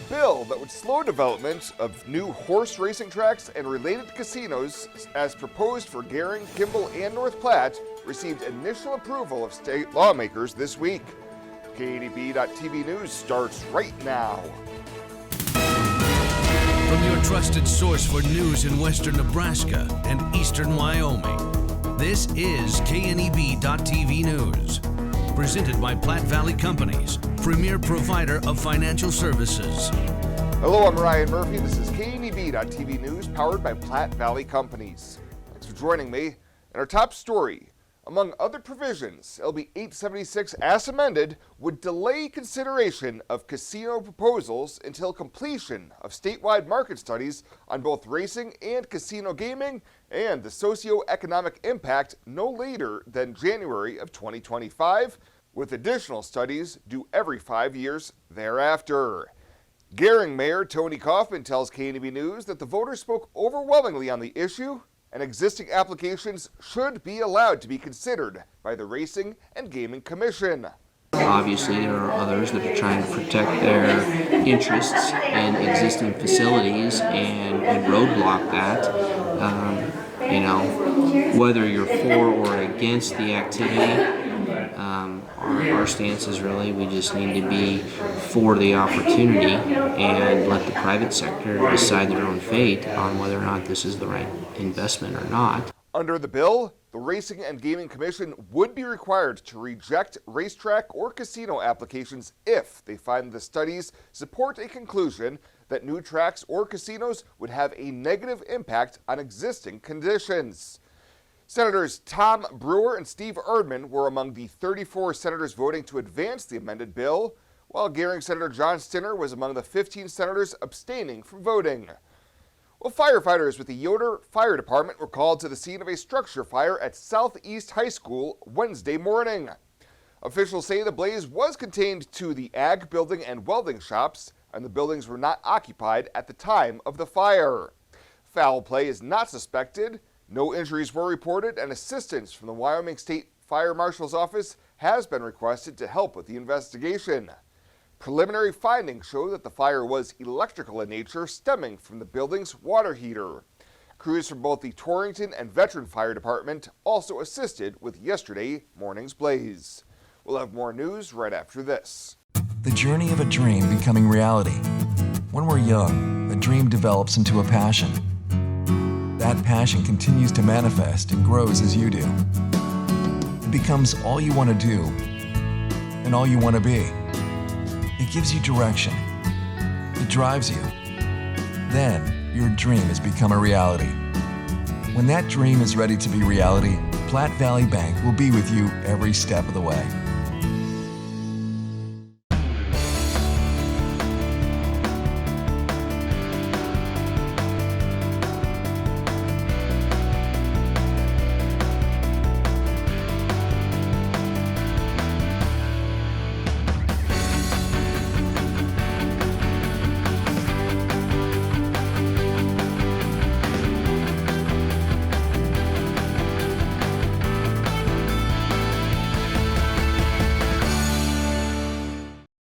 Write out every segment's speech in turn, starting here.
bill that would slow development of new horse racing tracks and related casinos, as proposed for Gering, Kimball, and North Platte, received initial approval of state lawmakers this week. KNEB.TV News starts right now. From your trusted source for news in western Nebraska and eastern Wyoming, this is KNEB.TV News. Presented by Platte Valley Companies, premier provider of financial services. Hello, I'm Ryan Murphy. This is KNEB.TV News, powered by Platte Valley Companies. Thanks for joining me. And our top story, among other provisions, LB 876, as amended, would delay consideration of casino proposals until completion of statewide market studies on both racing and casino gaming and the socioeconomic impact no later than January of 2025, with additional studies due every 5 years thereafter. Gering Mayor Tony Kaufman tells KNEB News that the voters spoke overwhelmingly on the issue, and existing applications should be allowed to be considered by the Racing and Gaming Commission. Obviously, there are others that are trying to protect their interests in existing facilities and roadblock that. Whether you're for or against the activity, our stance is really we just need to be for the opportunity and let the private sector decide their own fate on whether or not this is the right investment or not. Under the bill, the Racing and Gaming Commission would be required to reject racetrack or casino applications if they find the studies support a conclusion that new tracks or casinos would have a negative impact on existing conditions. Senators Tom Brewer and Steve Erdman were among the 34 senators voting to advance the amended bill, while Gering Senator John Stinner was among the 15 senators abstaining from voting. Well, firefighters with the Yoder Fire Department were called to the scene of a structure fire at Southeast High School Wednesday morning. Officials say the blaze was contained to the ag building and welding shops, and the buildings were not occupied at the time of the fire. Foul play is not suspected. No injuries were reported, and assistance from the Wyoming State Fire Marshal's Office has been requested to help with the investigation. Preliminary findings show that the fire was electrical in nature, stemming from the building's water heater. Crews from both the Torrington and Veteran Fire Department also assisted with yesterday morning's blaze. We'll have more news right after this. The journey of a dream becoming reality. When we're young, a dream develops into a passion. That passion continues to manifest and grows as you do. It becomes all you want to do and all you want to be. It gives you direction. It drives you. Then your dream has become a reality. When that dream is ready to be reality, Platte Valley Bank will be with you every step of the way.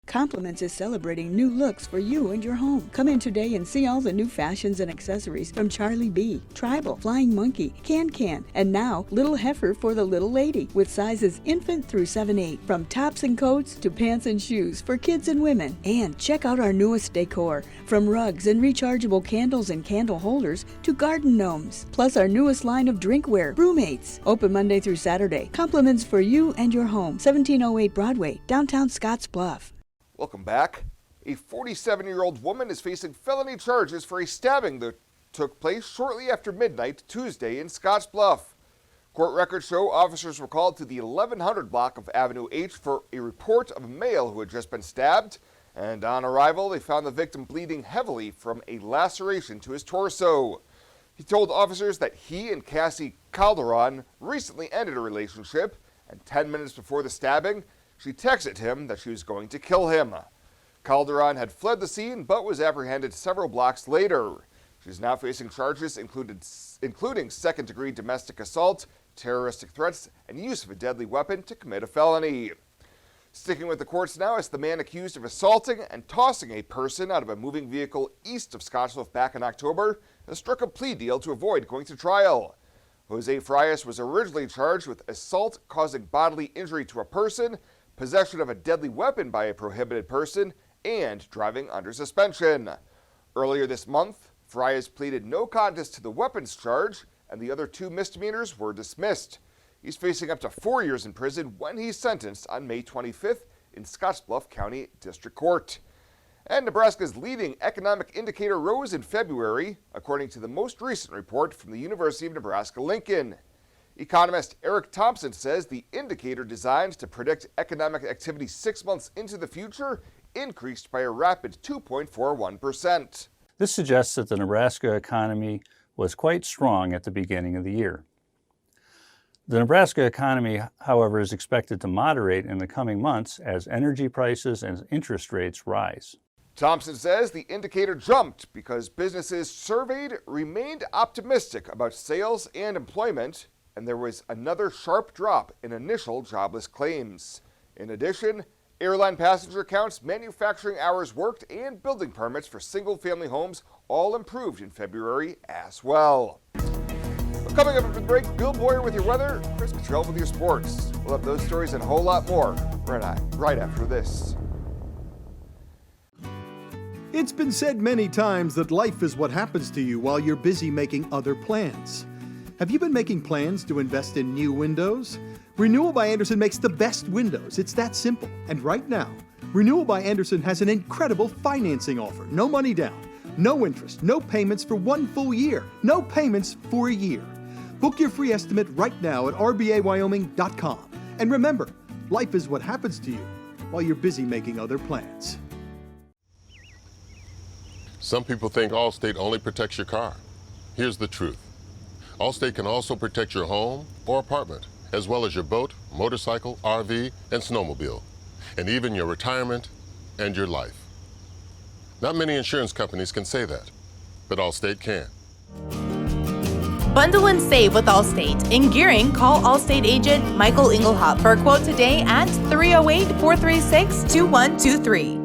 Compliments is celebrating new looks for you and your home. Come in today and see all the new fashions and accessories from Charlie B, Tribal, Flying Monkey, Can, and now Little Heifer for the little lady, with sizes infant through 7-8, from tops and coats to pants and shoes for kids and women. And check out our newest decor, from rugs and rechargeable candles and candle holders to garden gnomes, plus our newest line of drinkware, Brewmates. Open Monday through Saturday. Compliments for you and your home. 1708 Broadway, downtown Scotts Bluff. Welcome back. A 47-year-old woman is facing felony charges for a stabbing that took place shortly after midnight Tuesday in Scotts Bluff. Court records show officers were called to the 1100 block of Avenue H for a report of a male who had just been stabbed, and on arrival they found the victim bleeding heavily from a laceration to his torso. He told officers that he and Cassie Calderon recently ended a relationship, and 10 minutes before the stabbing, she texted him that she was going to kill him. Calderon had fled the scene but was apprehended several blocks later. She's now facing charges including second-degree domestic assault, terroristic threats, and use of a deadly weapon to commit a felony. Sticking with the courts now, as the man accused of assaulting and tossing a person out of a moving vehicle east of Scottsbluff back in October has struck a plea deal to avoid going to trial. Jose Frias was originally charged with assault causing bodily injury to a person, possession of a deadly weapon by a prohibited person, and driving under suspension. Earlier this month, Frias pleaded no contest to the weapons charge, and the other 2 misdemeanors were dismissed. He's facing up to 4 years in prison when he's sentenced on May 25th in Scottsbluff County District Court. And Nebraska's leading economic indicator rose in February, according to the most recent report from the University of Nebraska-Lincoln. Economist Eric Thompson says the indicator designed to predict economic activity 6 months into the future increased by a rapid 2.41%. This suggests that the Nebraska economy was quite strong at the beginning of the year. The Nebraska economy, however, is expected to moderate in the coming months as energy prices and interest rates rise. Thompson says the indicator jumped because businesses surveyed remained optimistic about sales and employment, and there was another sharp drop in initial jobless claims. In addition, airline passenger counts, manufacturing hours worked, and building permits for single-family homes all improved in February as well. Coming up after the break, Bill Boyer with your weather, Chris Cottrell with your sports. We'll have those stories and a whole lot more right after this. It's been said many times that life is what happens to you while you're busy making other plans. Have you been making plans to invest in new windows? Renewal by Andersen makes the best windows. It's that simple. And right now, Renewal by Andersen has an incredible financing offer. No money down, no interest, no payments for 1 full year, no payments for a year. Book your free estimate right now at rbawyoming.com. And remember, life is what happens to you while you're busy making other plans. Some people think Allstate only protects your car. Here's the truth. Allstate can also protect your home or apartment, as well as your boat, motorcycle, RV, and snowmobile, and even your retirement and your life. Not many insurance companies can say that, but Allstate can. Bundle and save with Allstate. In Gearing, call Allstate agent Michael Engelhop for a quote today at 308-436-2123.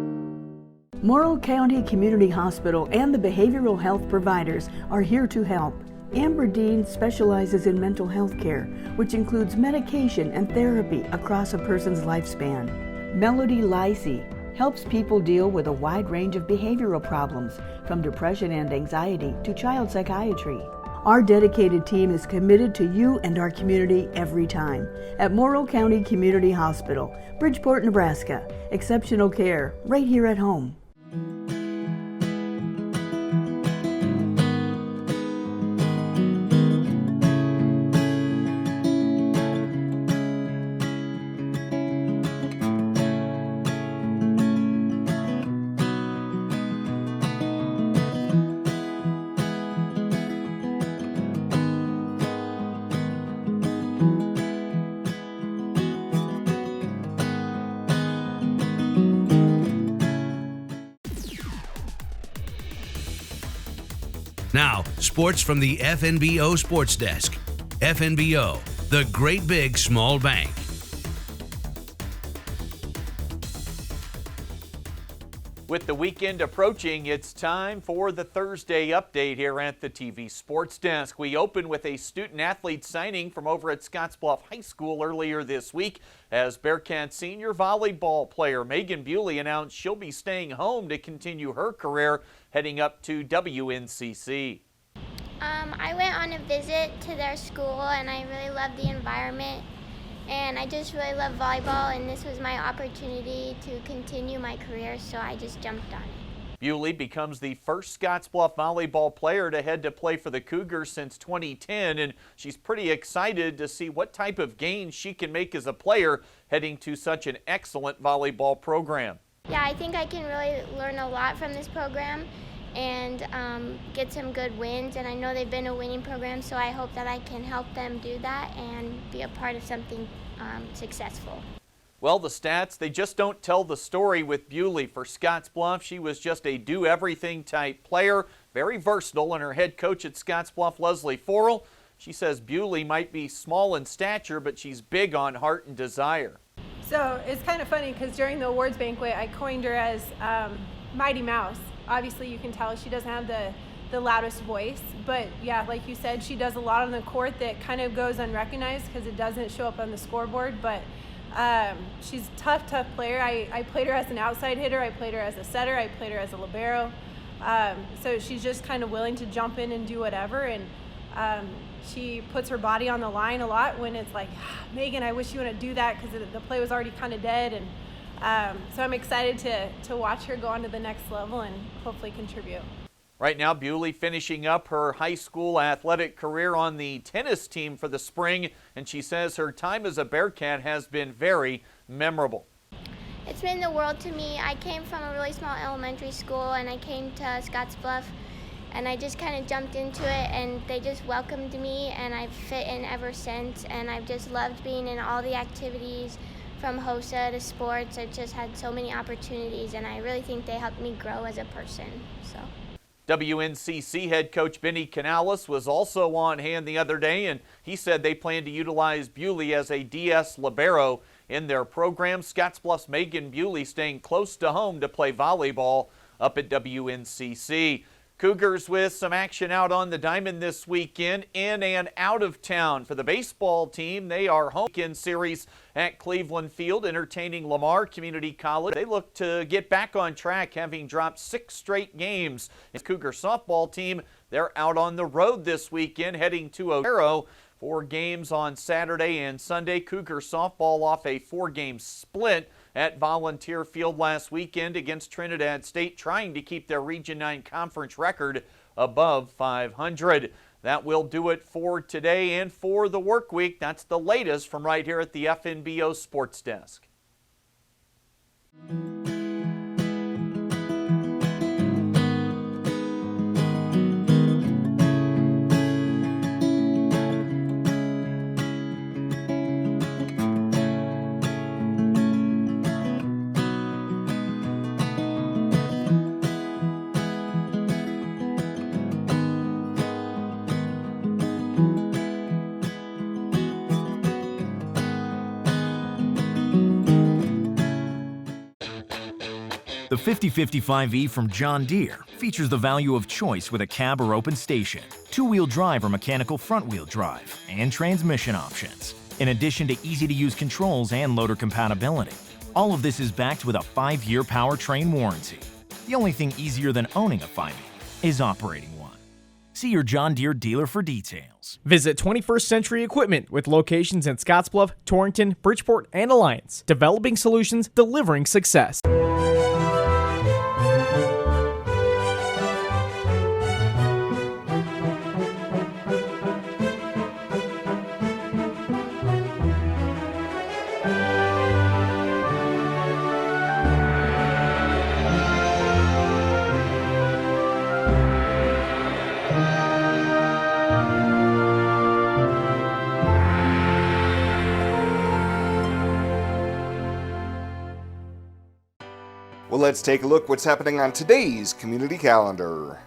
Morrill County Community Hospital and the behavioral health providers are here to help. Amber Dean specializes in mental health care, which includes medication and therapy across a person's lifespan. Melody Lacey helps people deal with a wide range of behavioral problems, from depression and anxiety to child psychiatry. Our dedicated team is committed to you and our community every time. At Morrill County Community Hospital, Bridgeport, Nebraska. Exceptional care right here at home. Now, sports from the Fnbo Sports Desk. Fnbo, the great big small bank. With the weekend approaching, it's time for the Thursday update here at the TV Sports Desk. We open with a student-athlete signing from over at Scottsbluff High School earlier this week as Bearcat senior volleyball player Megan Bewley announced she'll be staying home to continue her career heading up to WNCC. I went on a visit to their school and I really loved the environment. And I just really love volleyball, and this was my opportunity to continue my career, so I just jumped on it. Bewley becomes the first Scottsbluff volleyball player to head to play for the Cougars since 2010, and she's pretty excited to see what type of gains she can make as a player heading to such an excellent volleyball program. Yeah, I think I can really learn a lot from this program and get some good wins, and I know they've been a winning program, so I hope that I can help them do that and be a part of something successful. Well, the stats, they just don't tell the story with Bewley. For Scottsbluff, she was just a do-everything type player, very versatile, and her head coach at Scottsbluff, Leslie Forrell, she says Bewley might be small in stature, but she's big on heart and desire. So it's kind of funny because during the awards banquet, I coined her as Mighty Mouse. Obviously, you can tell she doesn't have the loudest voice, but yeah, like you said, she does a lot on the court that kind of goes unrecognized because it doesn't show up on the scoreboard, but she's a tough player. I played her as an outside hitter, I played her as a setter, I played her as a libero. So she's just kind of willing to jump in and do whatever, and she puts her body on the line a lot when it's like, Megan, I wish you wouldn't do that because the play was already kind of dead. And so I'm excited to watch her go on to the next level and hopefully contribute. Right now, Bewley finishing up her high school athletic career on the tennis team for the spring, and she says her time as a Bearcat has been very memorable. It's been the world to me. I came from a really small elementary school, and I came to Scottsbluff, and I just kind of jumped into it, and they just welcomed me, and I've fit in ever since, and I've just loved being in all the activities from HOSA to sports. I've just had so many opportunities, and I really think they helped me grow as a person. So. WNCC head coach Benny Canales was also on hand the other day, and he said they plan to utilize Bewley as a DS libero in their program. Scottsbluff's Megan Bewley staying close to home to play volleyball up at WNCC. Cougars with some action out on the diamond this weekend, in and out of town. For the baseball team, they are home weekend series at Cleveland Field, entertaining Lamar Community College. They look to get back on track, having dropped 6 straight games. The Cougar softball team, they're out on the road this weekend, heading to Otero for games on Saturday and Sunday. Cougar softball off a 4-game split at Volunteer Field last weekend against Trinidad State, trying to keep their Region 9 conference record above 500. That will do it for today and for the work week. That's the latest from right here at the FNBO Sports Desk. The 5055E from John Deere features the value of choice with a cab or open station, two-wheel drive or mechanical front-wheel drive, and transmission options, in addition to easy-to-use controls and loader compatibility. All of this is backed with a 5-year powertrain warranty. The only thing easier than owning a 5E is operating one. See your John Deere dealer for details. Visit 21st Century Equipment with locations in Scottsbluff, Torrington, Bridgeport, and Alliance. Developing solutions, delivering success. Well, let's take a look what's happening on today's community calendar.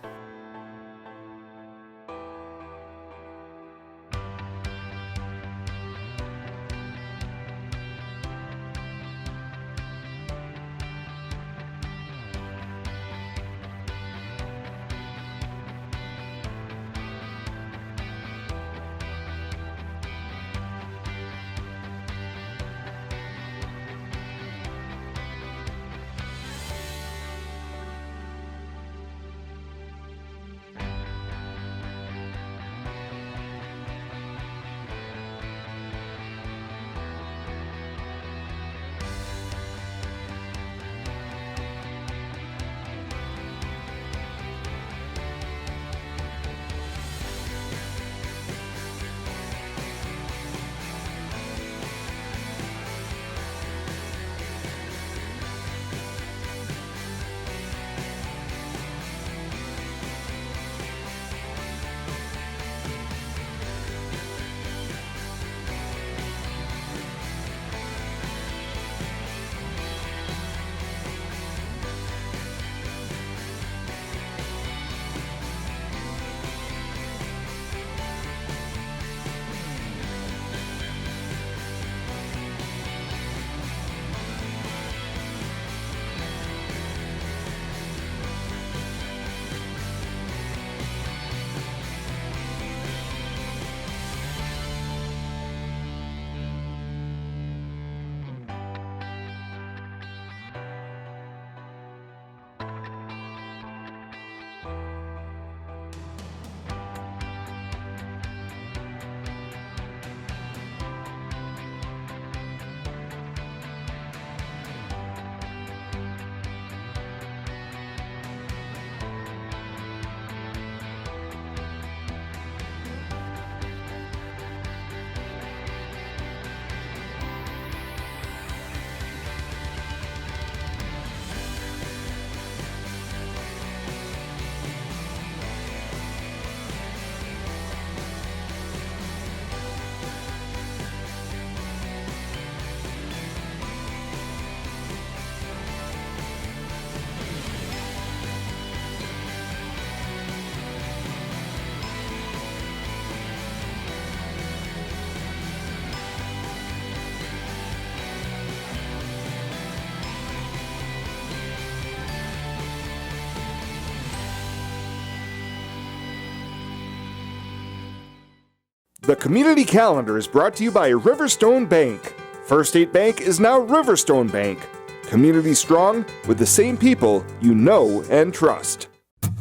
The Community Calendar is brought to you by Riverstone Bank. First State Bank is now Riverstone Bank. Community strong with the same people you know and trust.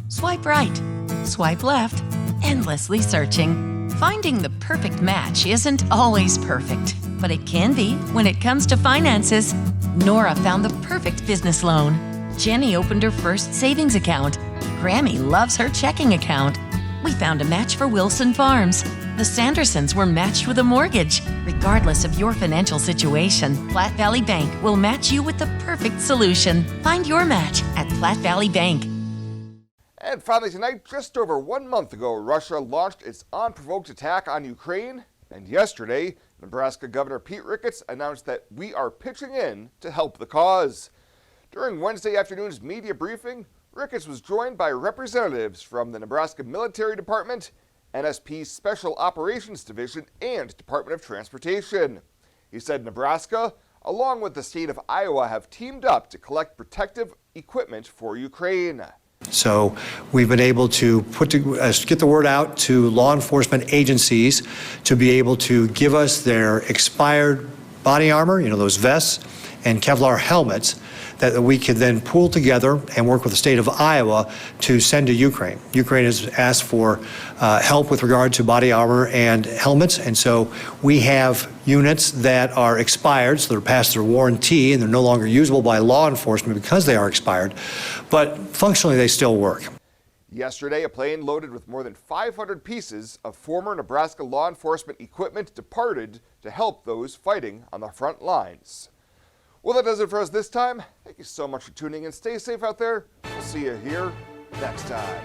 Swipe right, swipe left, endlessly searching. Finding the perfect match isn't always perfect, but it can be when it comes to finances. Nora found the perfect business loan. Jenny opened her first savings account. Grammy loves her checking account. We found a match for Wilson Farms. The Sandersons were matched with a mortgage. Regardless of your financial situation, Platte Valley Bank will match you with the perfect solution. Find your match at Platte Valley Bank. And finally tonight, just over 1 month ago, Russia launched its unprovoked attack on Ukraine. And yesterday, Nebraska Governor Pete Ricketts announced that we are pitching in to help the cause. During Wednesday afternoon's media briefing, Ricketts was joined by representatives from the Nebraska Military Department, NSP's Special Operations Division, and Department of Transportation. He said Nebraska, along with the state of Iowa, have teamed up to collect protective equipment for Ukraine. So we've been able to get the word out to law enforcement agencies to be able to give us their expired body armor, those vests, and Kevlar helmets that we could then pool together and work with the state of Iowa to send to Ukraine. Ukraine has asked for help with regard to body armor and helmets, and so we have units that are expired, so they're past their warranty and they're no longer usable by law enforcement because they are expired, but functionally they still work. Yesterday, a plane loaded with more than 500 pieces of former Nebraska law enforcement equipment departed to help those fighting on the front lines. Well, that does it for us this time. Thank you so much for tuning in. Stay safe out there. We'll see you here next time.